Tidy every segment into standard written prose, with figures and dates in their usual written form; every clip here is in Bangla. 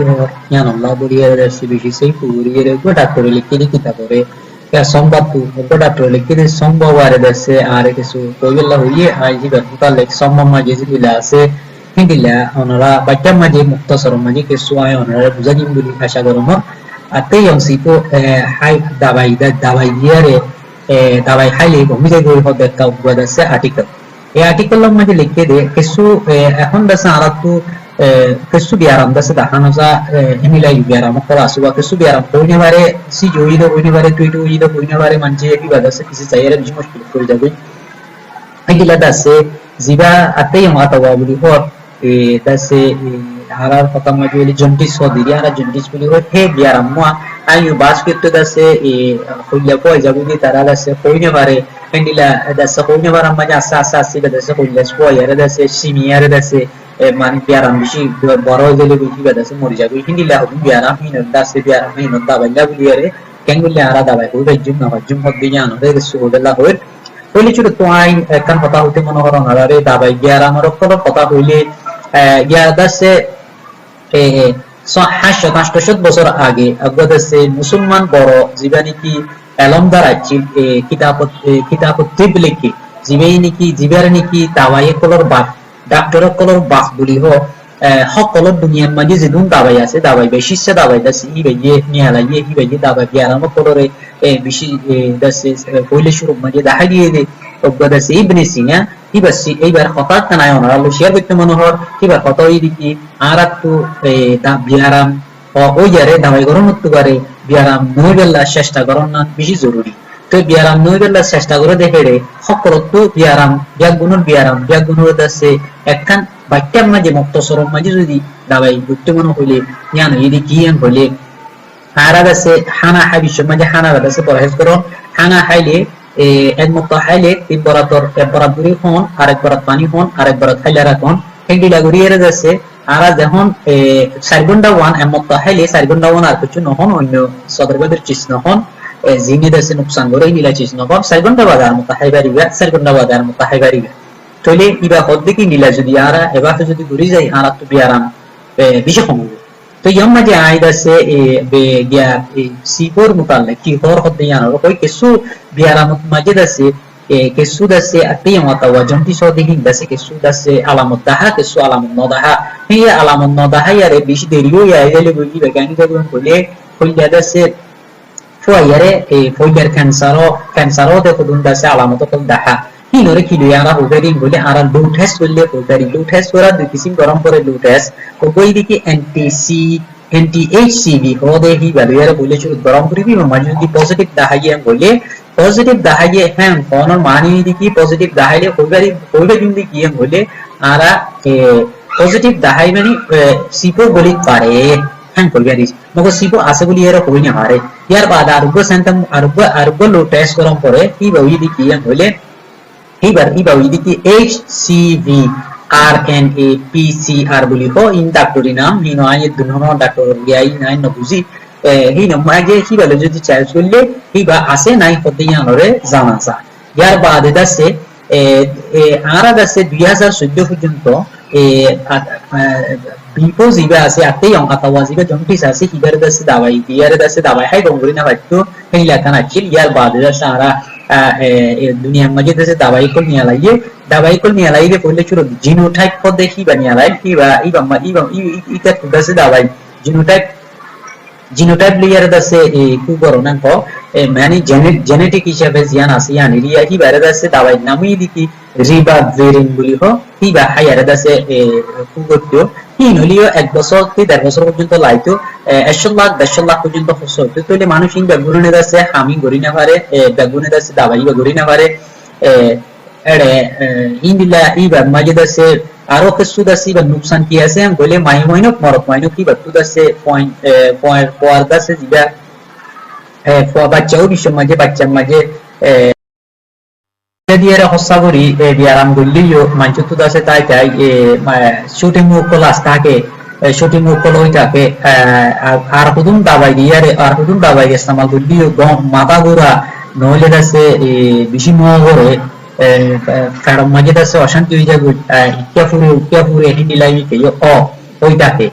hor yan Allah buriye dersi bishi sei puriye go doctor likini kitabore ya sombatu go doctor likini sombaware derse are kisu koyella hoye aiji berta lek sommama jesi bilase hindila onara batamma je muktasar maji kisu ay onara bujani buli asha goromo ate yang sipo hai dawai diare dawai haile gomije go hobe ka ubada se article এই আর্টিকেলের মধ্যে লিখে দে কিছু এখন দাসা আরাতু কিছু বিয়ারাম দাসা দেখানো যা এমিলাই বিয়ারাম করা আসুবা কিছু বিয়ারাম কইনে বারে সি জইদো কইনে বারে টুইটো ইদো কইনে বারে মানজে কি বাদাসে কিছু চাইরে বেশি মুশকিল করে যাবে এগুলা দাসে জিবা আতেই মাতাওয়া বলি হর দাসে হারার কথা মধ্যে বলি জন্টিস সদিরি আর জন্টিস বলি হয় হে বিয়ারাম মা ayu basket dase kulla ko jabugi tarala se koine bare pendila dase koine bara maja asa si dase kulla ko yare dase simiyare dase man biaram bishi boro jele bishi dase mori jabu hindila biaram hin dase biaram hin da balla buliyare kengulla ara da bai ko bejum na bajum hodde jano re su dalla hoy holi churu to ai kan কথা হতে মনে হলো না রে da bai biaram র কথা হইলে ya dase 700 বছর আগে আগদাসে মুসলমান বড় জীবানী কি এলমদার আছিল কিতাব তিবলিকি জীবানী কি জিবারনি কি তাওয়ায়ে কলর বাপ ডাক্তার কলর বাপ বলি হ সকল দুনিয়ার মাঝে যেদুন দাবাই আছে দাবাই বেশি সে দাবাই দাসি ই বেয়ে নিয়ালাইয়ে ই বেয়ে দাবাই বিয়ারাম কলরে বেশি দাসে কইলে শুরু মাঝে দেখা দিয়ে দে আগদাসে ইবনে সিনা ইবাসি এইবার হঠাৎ নাই ওনারা লুশিয়ার করতে মনোহর এবার কত দিকি আরাতু দা বিয়ারাম ওই যারে দাবাই গরম হতে পারে বিয়ারাম নইবেলা চেষ্টা করন না বেশি জরুরি তো বিয়ারাম নইবেলা চেষ্টা করে দেখে রে সকলতো বিয়ারাম বিয়াগুণর দাসে একখান বাক্যার মাঝে মুক্তসরম মাঝে যদি দাবাই করতে মনে হইলে জ্ঞান এই কি হইলে হারা দাসে হানা হাবিশ মাঝে হানা দাসে পরহেজ করো হানা হাইলে এক মুক্ত হাইলে তিন বরাতর এক বরাত গুরি হন আরেক বরাত পানি হন আরেক বরাত হাইলা রাখুন হেগিলা গুরিয়ে যাচ্ছে আর যখন 4 ঘন্টা ওয়ান এক মুক্ত হাইলে 4 ঘন্টা ওয়ান আর কিছু নহন অন্য সদরবাদের চিজ নহন জিনি দাসে নুকসান করে নিলা চিজ নহন 4 ঘন্টা বাজার মুক্ত হাইবারিবা 4 ঘন্টা বাজার মুক্ত হাইবারিবা তলে ইবা হদ্দে কি নিলা যদি আর এবার যদি ঘুরি যাই আর তো বিয়ারাম বেশি কম तो यम जे आयदा से बे गया सीपोर मुताल्लिक की और होते यान और कोई केसु बियारा मजे दसे केसु दसे अति मतावा जंती सो देखि दसे केसु दसे अलामत दाहा केसु अलामत नदाहा हे अलामत नदाहा यारे बिश देरियो या एले बुगी वैज्ञानिक गुण कोले कोई ज्यादा से फो यारे फोइडर कैंसरो दे खुदुन दसे अलामत को दाहा हिनोरे किलो यारा होगरी बोले आरा लो टेस्ट बोले होगरी लो टेस्ट करा दु किसी गरम करे लो टेस्ट को कोई दिके एंटी एचसीवी हो दे ही वाले यार बोले जो गरम करी भी मजे की पॉजिटिव दाहाये बोले पॉजिटिव दाहाये हैं कौन मानी दिकी पॉजिटिव दाहाये होगरी जुंदी किए बोले आरा पॉजिटिव दाहाई मानी सीपो बोली पारे हैं कोलगरी मगर सीपो आसे बोली यार कोई नहीं हारे यार बाद आरोग्य सेंटर आरोग्य लो टेस्ट गरम करे ही वही दिकी बोले এবার ইদিকে HCV RNA PCR বলি হো ইন ডাক্তারি নাম হিনো আই দুনো ডাক্তার গিয়াই নাই ন বুঝি হিনো মাগে কি বলে যদি চার্জ করলে হিবা আসে নাই হতে ইয়ানরে জানাসা ইয়ার বাদে দাসে আরা দাসে 2014 পর্যন্ত বিপো জিবা আছে আতেই অঙ্কাতাওয়া জিবা জন্টিস আছে হিবার দাসে দাওয়াই হাই গঙ্গুরি না বাইতো হেইলা কানা চিল ইয়ার বাদে দাসে আরা दुनिया मजे से दवाई को निया लाइए पहले चलो जीनोटाइप को देखी बनिया लाई इता खुदा से दवाई जीनोटाइप लियर दसे कु करोना को माने जेनेटिक हिसाब से यान आसी यान रिया ही बारे दसे दवाई नामी दिकी रिबा वेरिएंट বলি हो ही बा हायर दसे कु করতে ही নলিও 1 বছর থেকে 1.5 বছর পর্যন্ত লাইতো 100 লাখ 150 লাখ পর্যন্ত খরচ হতো তাহলে মানুষ ইন বেগুনে দছে হামি গরি না পারে বেগুনে দছে দवाई গরি না পারে এড়ে ইন্দিলা ইবা মাঝে দছে আরো কিছু দছে বা নুকসান কি আছে আমি বলে মাইনক মরক মাইনক কি বাতু দছে পয়েন্ট পর দছে জিবা বাচ্চাও বিশ্ব বাচ্চা মাঝে দিয়ারে হসাগরি বিয়ারাম গুলিও মানচুতু দাসে তাই শুটিং মুকলাস থাকে শুটিং মুকল হই থাকে আর হুদুম দাবাই দিয়ারে আর হুদুম দাবাই ইস্তেমাল গুলিও গম মাথা গোরা নইলে দাসে বেশি মহরে কারণ মাঝে দাসে অশান্তি হই যাবে ইকিয়া ফুরে হিন্দি লাইভি কে হই থাকে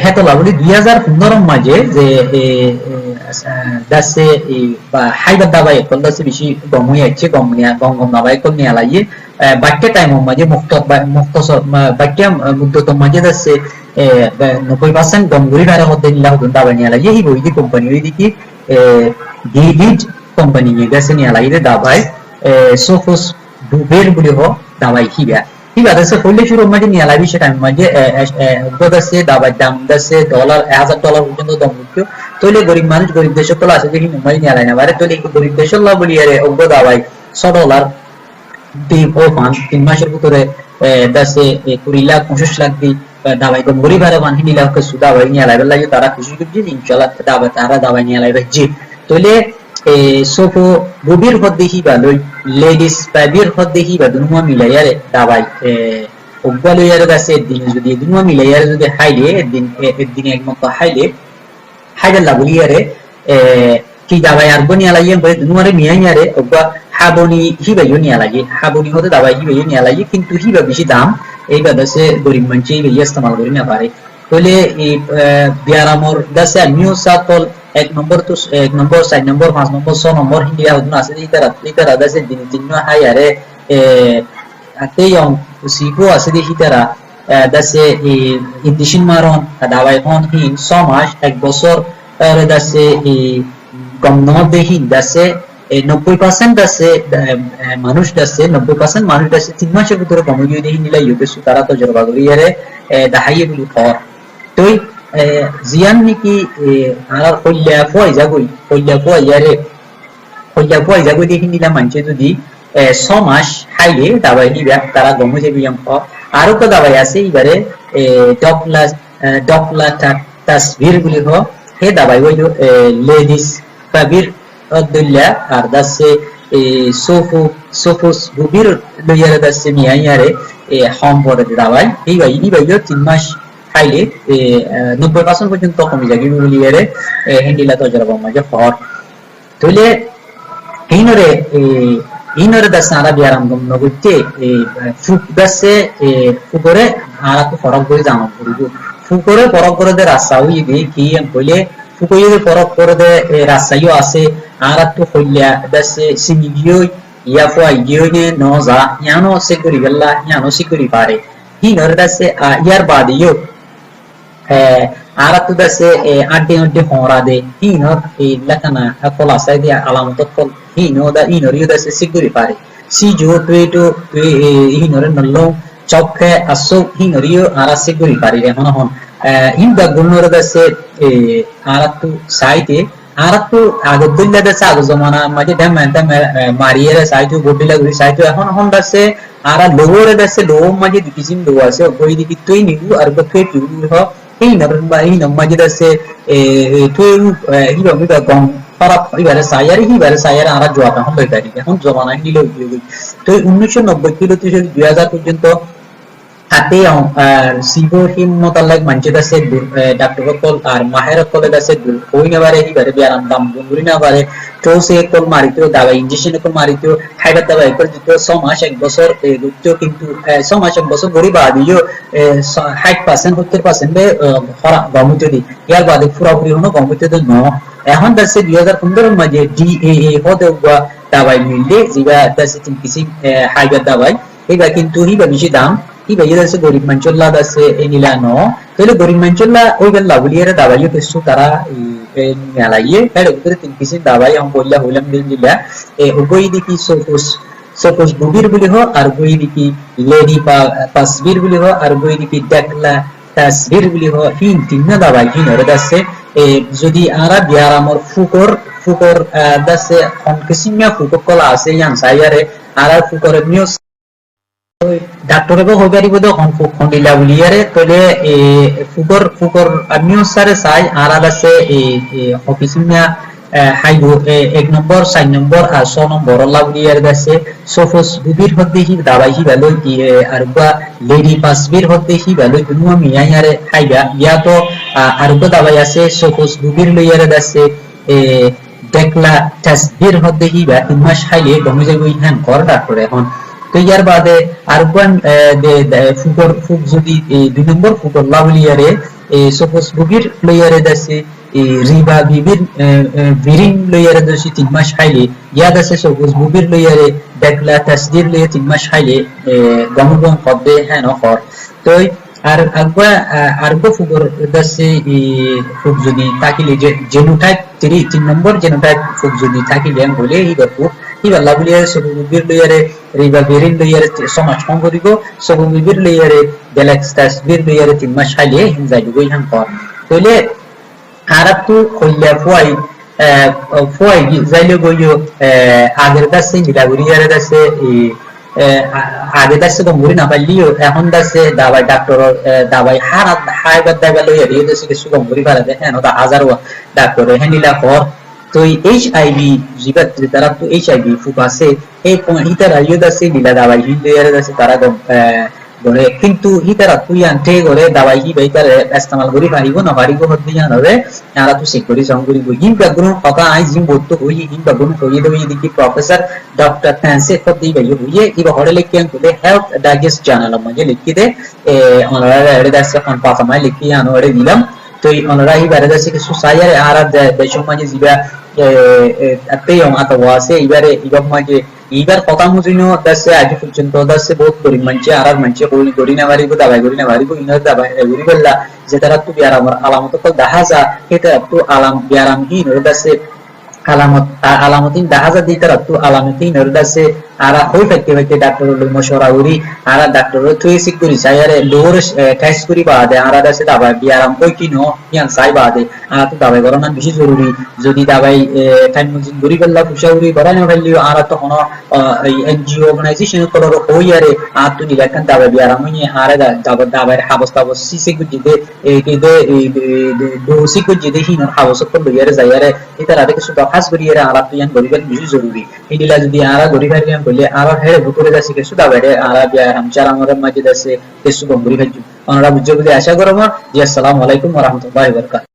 হেতো লাভলি 2015 মাঝে যে দাসে বা হাইবার দাবাই কল দাসে বেশি গমই আছে গমনিয়া গম দাবাই কল নিয়া লাইয়ে বাক্য টাইম মাঝে মুক্ত বাক্য মুদ্দত মাঝে দাসে 90% গমগুরি বাইরে হতে নিলা হদন দাবাই নিয়া লাইয়ে হি বইদি কোম্পানি ওইদি কি গিলিড কোম্পানি নিয়ে দাসে নিয়া লাইয়ে দাবাই সোফোস বুবের বলি ho দাবাই হিবা হিবা দাসে কইলে শুরু মাঝে নিয়া লাইবি সেটা মাঝে দাসে দাবাই দাম দাসে $1000 পর্যন্ত দাম হচ্ছে তোলে গরিব মানুষ গরিব দেশ কল আছে দেখি মুম্বাই নিয়া লাইনা বারে তোলে গরিব দেশ লা বলি আরে অগ্গ দাবাই $100 দি ও 3 মাসের ভিতরে দাসে 20 লাখ 25 লাখ দি দাবাই কম গরিব আরে 1 লাখ কে সুদা বাই নিয়া লাইবে লাগে তারা খুশি খুশি ইনশাআল্লাহ দাবাই তারা দাবাই নিয়া লাইবে জি তোলে সোফো বুবির হদ্দি হিবা লই লেডিস পাবির হদ্দি হিবা দুনুমা মিলাইয়ারে দাবাই ওগবালো ইয়ারে দাসে দিন যদি দুনুমা মিলাইয়ারে যদি হাইলে একদিন একমত হাইলে লাগুলিয়ারে কি দাবাই আরবো নিয়া লাগিয়ে বলে দুনুমারে মিয়াইয়ারে ওগবা হাবনি হিবা ইউ নিয়া লাগে হাবনি হতে দাবাই হিবা ইউ নিয়া লাগে কিন্তু হিবা বেশি দাম এইবা দাসে গরিব মানুষ এই ইস্তেমাল করি না পারে তাহলে এই বিয়ারামর দাসে আমিও সাতল এক নম্বর 4 নম্বর 5 নম্বর 6 নম্বর হিয়া হদনা আছে ইতারা দাসে দিন হাই আরে ateyong usipo asidi hitara dase indishin maron দাবাই হন হিন সমাজ এক বছর দাসে গমন দেহিন দাসে 90% দাসে মানুষ দাসে 90% মানুষ দাসে 3 মাসের ভিতরে কমিয়ে দেহিন নিলা ইউকেসু তারা তো জরবা করিয়ারে দাহাইয়ে বলি খর তুই জিয়ান নাকি আর কইলা ফয় যাগই দেহিন নিলা মানছে যদি সমাজ হাইলে দাবাই নিবা তারা গমে যাবি আরো তো দাবাই আছে এবারে ডকলা তাসবির গুলি হ হে দাবাই হইল লেডিস পাবির আব্দুল্লাহ আর দাসে সোফোস বুবির লইয়ারে দাসে মিয়াইয়ারে সম্পরে দাবাই এইবাই 3 মাস হাইলে 90% পর্যন্ত কমে যাবি বলিয়ারে হ্যান্ডিলা তো জরবা মাঝে ফর তইলে ইনরে দাসে আরা বিয়ারাম গম নগতে ফুক দাসে ফুকরে আরা তো ফরক করে জানো করিব ফুকরে ফরক করে দে রাস্তা হই দে কি এম কইলে ফুকয়ে দে ফরক করে দে রাস্তাইও আছে আরা তো কইলা দাসে সিনিগিও ইয়া ফো আইগিও নে নজা ইয়ানো সে করি গল্লা ইয়ানো সে করি পারে ইনরে দাসে ইয়ার বাদিও আরা তো দাসে আড্ডে হরা দে ইনর এই লাকানা কল আসাই দে আলামত কল ইনরিও দাসে সিগুরি পারে সি জো টুইটো ইনরে নল্লো চককে আসো ইনরিও আরা সিগুরি পারে এখন হন ইনদা গুণর দাসে আরা তো সাইতে আরা তো আগদুল্লা দাসে আগ জমানা মাঝে দাম মারিয়েরে সাইতো গোডিলা গুরি সাইতো এখন হন দাসে আরা লোরে দাসে লো মাঝে দিকিসিন লো আছে ওই দিকি তুই নিগু আর বকে তুই হ এই মাঝে দাসে তুই হিবা মিবা গম খারাপ এবারে সায়ারে আরা জবাব এখন বেকারি এখন জমানা নিল তো 1990 কিলো থেকে 2000 পর্যন্ত হাতে সিবো হিম মোতাল্লাক মানছে দাসে ডাক্তার কল আর মাহের কল দাসে ওই নেবারে এবারে বিয়ারাম দাম গুরি না পারে চৌসে কল মারিতো দাবা ইনজেকশন কল মারিতো হাইবার দাবা একর দিত 6 মাস 1 বছর গুচ্ছো কিন্তু 6 মাস 1 বছর গরি বাদিও 60% 70% বে খরা গমুতে দি ইয়ার বাদে পুরোপুরি হনো গমুতে তো ন এখন দাসে 2015 মাঝে ডিএএ হতে দাবাই মিললে জিবা দাসে তিন কিসি হাইবার দাবাই এবা কিন্তু হিবা বেশি দাম হিবা দাসে গরিব মানচল্লা দাসে নিলানো তাহলে গরিব মানচল্লা ওই গল্লা বলিয়ারে দাবাইও কিছু তারা মেলাইয়ে এর ভিতরে তিন কিসি দাবাই আমি বললা হইলাম দিলা উভয় দিকে সোফোস বুবির বলি হ আর উভয় দিকে লেডি তাসবির বলি হ আর উভয় দিকে ডাকলা তাসবির বলি হ হিন তিন দাবাই হিনরে দাসে যদি আরা বিয়ারামর ফুকর দাসে কিসিমিয়া ফুকর কলা আছে ইয়ান সাইয়ারে আরা ফুকরে মিউস ডাক্তারে কো হইবারি বদে খন্ডিলা বলিয়ারে তলে ফুকর আমিও সারে সাই আরা দাসে কিসিমিয়া হাইবো 1 নম্বর 4 নম্বর আর 6 নম্বর আল্লাহ বলিয়ারে দাসে সোফোস বুবির হদ্দি হি দাবাই হি ভালো কি আরবা লেডি পাসবির হদ্দি হি ভালো দুনুয়া মিয়ায়ারে হাইবা ইয়া তো আরবা দাবাই আছে সোফোস বুবির লইয়ারে দাসে দেখলা তাসবির হদ্দি হি বা ইমাশ হাইলে গমে যাইব ইহান কর ডাক্তার এখন তো ইয়ার বাদে আরবান ফুক যদি 2 নম্বর ফুক আল্লাহ বলিয়ারে suppose bugir lawyer dase riba bibir virin lawyer dase 3 মাস খাইলে ইয়াদ আছে suppose bugir lawyer দেখলা tasdir lawyer 3 মাস খাইলে গমগম হবে হ্যাঁ নহর তো আর আরগো ফুগর দছে ফুগ যদি তাকিলে যে জেনোটাইপ 3 নম্বর জেনোটাইপ ফুগ যদি তাকিলে বলে এই গপু ইবা লাগুলিয়া সবুবির লয়ারে রিবা বেরিন লয়ারে সমাজ করিব সবুবির লয়ারে গ্যালাক্সি তাসবির লয়ারে 3 মাস খাইলে হিন যাইব ইহান কর কইলে আরাতু কইলা ফুয়াই যাইলে গইও আগের দাসে নিলাগুরিয়ারে দাসে আগে দাসে তো মুরি না পাইলিও এখন দাসে দাবাই ডাক্তার দাবাই হাইবার দাবাই লইয়া দিয়ে দাসে কিছু মুরি পারে দেখেন ওটা হাজার ডাক্তার হেনিলা কর তো এইচআইভি জিবাত তারা তো এইচআইভি ফুক আছে এই হিতারা ইউদ আছে নিলা দাবাই হিন্দিয়ারে দাসে তারা গরে কিন্তু হিতারা তুই আনতে গরে দাবাই হি বাইতারে ইস্তেমাল করি পারিব না পারিব হদিয়া নরে আরা তো চেক করি সং করি হিম ব্যাকগ্রাউন্ড কথা আই জিম বলতো হই হিম ব্যাকগ্রাউন্ড হই দেই দেখি প্রফেসর ডক্টর ফ্যান্সি ফদি ভাই হইয়ে ইবা হড়ে লিখিয়ান কোলে হেলথ ডাইজেস্ট জার্নাল মধ্যে লিখি দে ওনারা এর দাসে কোন পাফামাই লিখি আনো এর দিলাম তো ওনারা ইবারে দাসে কিছু সাইয়ারে আরা দেশম মাঝে জিবা আতেই অমাত ওয়াসে ইবারে ইবাম মাঝে ইবার কথা মুজিনো দাসে আজ পর্যন্ত দাসে বহুত গরিব মানছে আর মানছে কই গরি না বাড়িব দাবাই গরি না বাড়িব ইনার দাবাই গরি বললা যে তারা তো বিয়ারাম আলামত তো দাহাজা এটা তো আলাম বিয়ারাম হি নর দাসে আলামতিন দাহাজা দি তারা তো আলামতিন নর দাসে আরা হই ফেকে ডাক্তার লই মশওয়ারা করি আরা ডাক্তার তুই সিক করি সাইয়ারে লোর টেস্ট করি বাদে আরা দাসে দাবাই বিয়ারাম কই কি নো ইয়ান সাই বাদে আরা তো দাবাই করনা বেশি জরুরি যদি দাবাই টাইম মুজিন গরি বললা পুষাউরি বরানো ফেলিও আরা তো কোন এই এনজিও অর্গানাইজেশন করর হইয়ারে আর তো নিলাকান দাবাই বিয়ারাম হই আরা দাবাই হাবস্তা বসি সিক জিদে এই দে দো সিক জিদে হিন হাবস কর লইয়ারে যাইয়ারে এটা রাতে কিছু দখাস করিয়ারে আরা তো ইয়ান গরিবেন বেশি জরুরি ইদিলা যদি আরা গরিবারিয়াম বলে আরা হেড়ে ভুতুরে যাচ্ছে কিছু দাবাইরে আরা বিয়ারাম চারামরের মাঝে যাচ্ছে কিছু গম্বরি ভাইজু ওনারা বুঝে বলে আশা করব জি আসসালামু আলাইকুম ওয়া রাহমাতুল্লাহি ওয়া বারাকাতুহু।